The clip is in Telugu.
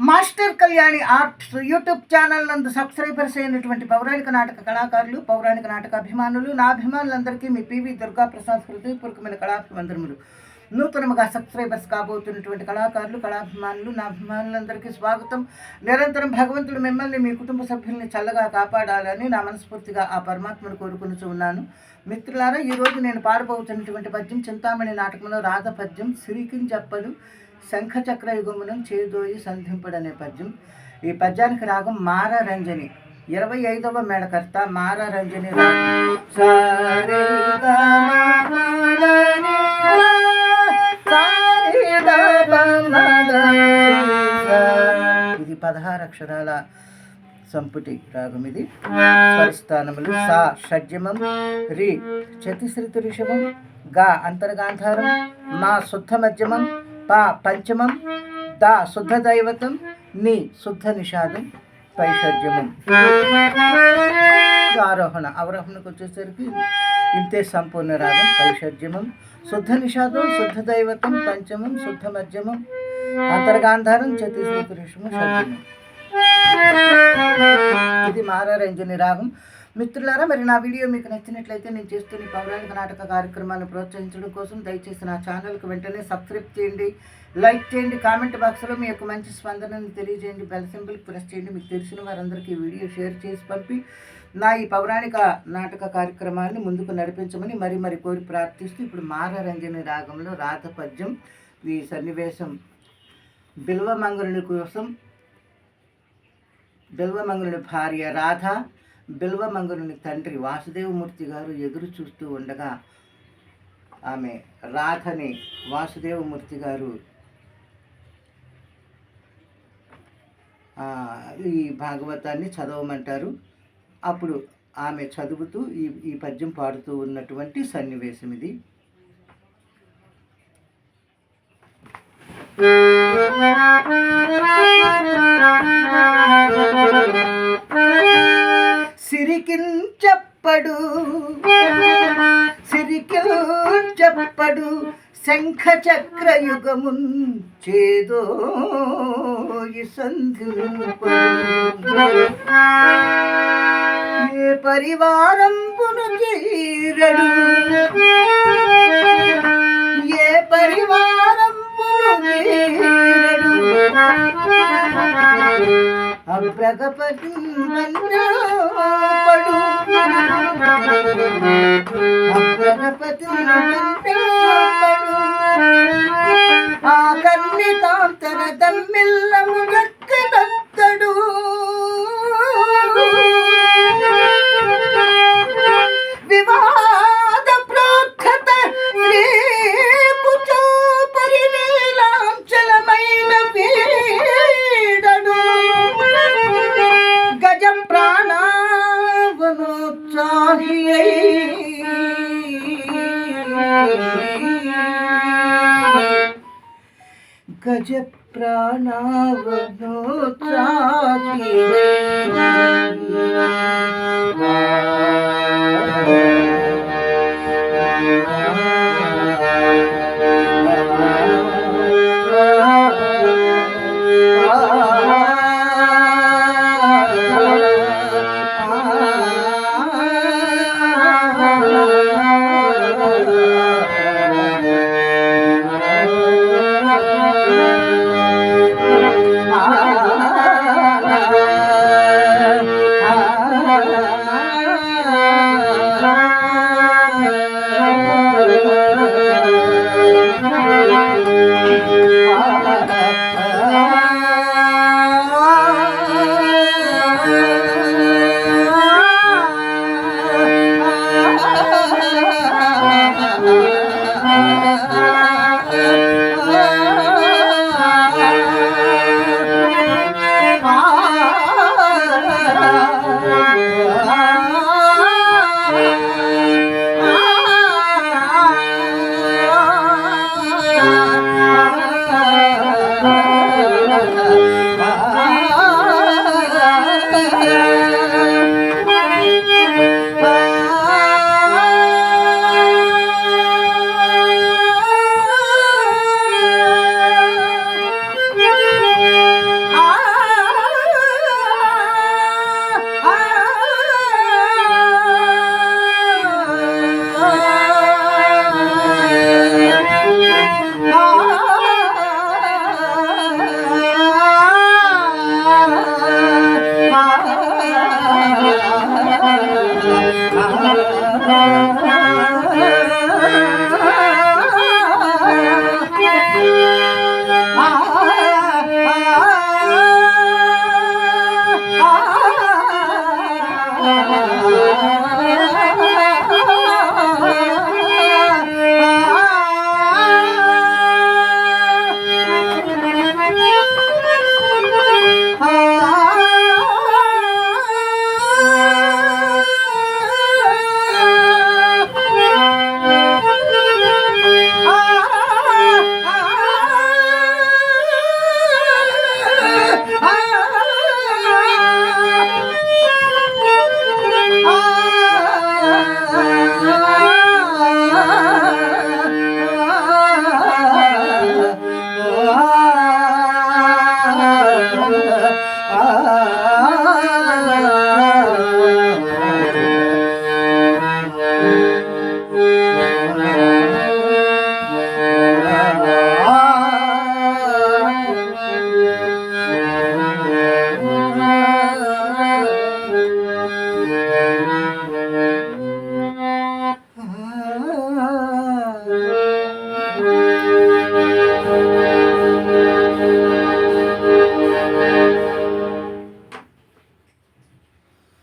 Master Kalyani arts YouTube channel నందు సబ్స్క్రైబర్స్ అయినటువంటి పౌరాణిక నాటక కళాకారులు, పౌరాణిక నాటక అభిమానులు, నా అభిమానులందరికీ మీ పివి దుర్గా ప్రసాద్ హృదయపూర్వకమైన కళాభివందనములు. నూతనముగా సబ్స్క్రైబర్స్ కాబోతున్నటువంటి కళాకారులు, కళాభిమానులు, నా అభిమానులందరికీ స్వాగతం. నిరంతరం భగవంతుడు మిమ్మల్ని, మీ కుటుంబ సభ్యుల్ని చల్లగా కాపాడాలని నా మనస్ఫూర్తిగా ఆ పరమాత్మను కోరుకుంటూ ఉన్నాను. మిత్రులారా, ఈరోజు నేను పాడబోతున్నటువంటి పద్యం చింతామణి నాటకంలో రాధ పద్యం సిరికింజప్పడు శంఖచక్ర యుగమునం చేదోయి సంధింపుడనే పద్యం. ఈ పద్యానికి రాగం మారారంజని, 25వ మేళకర్త మారారంజని రాగం. ఇది 16 అక్షరాల సంపుటి రాగం. ఇది స్వరస్థానములు సా షడ్జమం, రి చతుశ్రుతి రిషభం, గా అంతర్గాంధారం, మా శుద్ధ మధ్యమం, పా పంచమం, దా శుద్ధ దైవతం, ని శుద్ధ నిషాదం, పై షడ్జమం. ఆరోహణ అవరోహణకు వచ్చేసరికి ఇంతే సంపూర్ణ రాగం. పై షడ్జమం, శుద్ధ నిషాదం, శుద్ధ దైవతం, పంచమం, శుద్ధ మధ్యమం, అంతర్గాంధారం, చతుశ్రుతి రిషభం, షడ్జమం. ఇది మారారంజని రాగం. మిత్రులారా, మరి నా వీడియో మీకు నచ్చినట్లయితే నేను చేస్తున్న పౌరాణిక నాటక కార్యక్రమాన్ని ప్రోత్సహించడం కోసం దయచేసి నా ఛానల్కి వెంటనే సబ్స్క్రైబ్ చేయండి, లైక్ చేయండి, కామెంట్ బాక్స్లో మీ యొక్క మంచి స్పందనను తెలియజేయండి, బెల్ సింబల్ ప్రెస్ చేయండి. మీకు తెలిసిన వారందరికీ ఈ వీడియో షేర్ చేసి పంపి నా ఈ పౌరాణిక నాటక కార్యక్రమాన్ని ముందుకు నడిపించమని మరి కోరి ప్రార్థిస్తూ ఇప్పుడు మారారంజని రాగంలో రాధ పద్యం. ఈ సన్నివేశం బిల్వమంగళుని కోసం, బిల్వమంగళుని భార్య రాధ, బిల్వమంగళుని తండ్రి వాసుదేవమూర్తి గారు ఎదురు చూస్తూ ఉండగా ఆమె రాధని వాసుదేవమూర్తి గారు ఈ భాగవతాన్ని చదవమంటారు. అప్పుడు ఆమె చదువుతూ ఈ పద్యం పాడుతూ ఉన్నటువంటి సన్నివేశం ఇది. సిరికించప్పడు శంఖచక్ర యుగమున్ చేదోయి సంధింపడు ఏ పరివారంబును తీరడు, ఏ పరివారంబును తీరడు, అభ్రగపతి మన్యాపడు, అభ్రగపతి మన్యాపడు, ఆ కన్నికాంతర దమ్మిల్లము దక్కదత్తడు, వివాద ప్రోత్థత శ్రీ కుచో పరిలీలాంచలమైన వీడడు, గజ ప్రాణావనోత్సాహియై గజ రా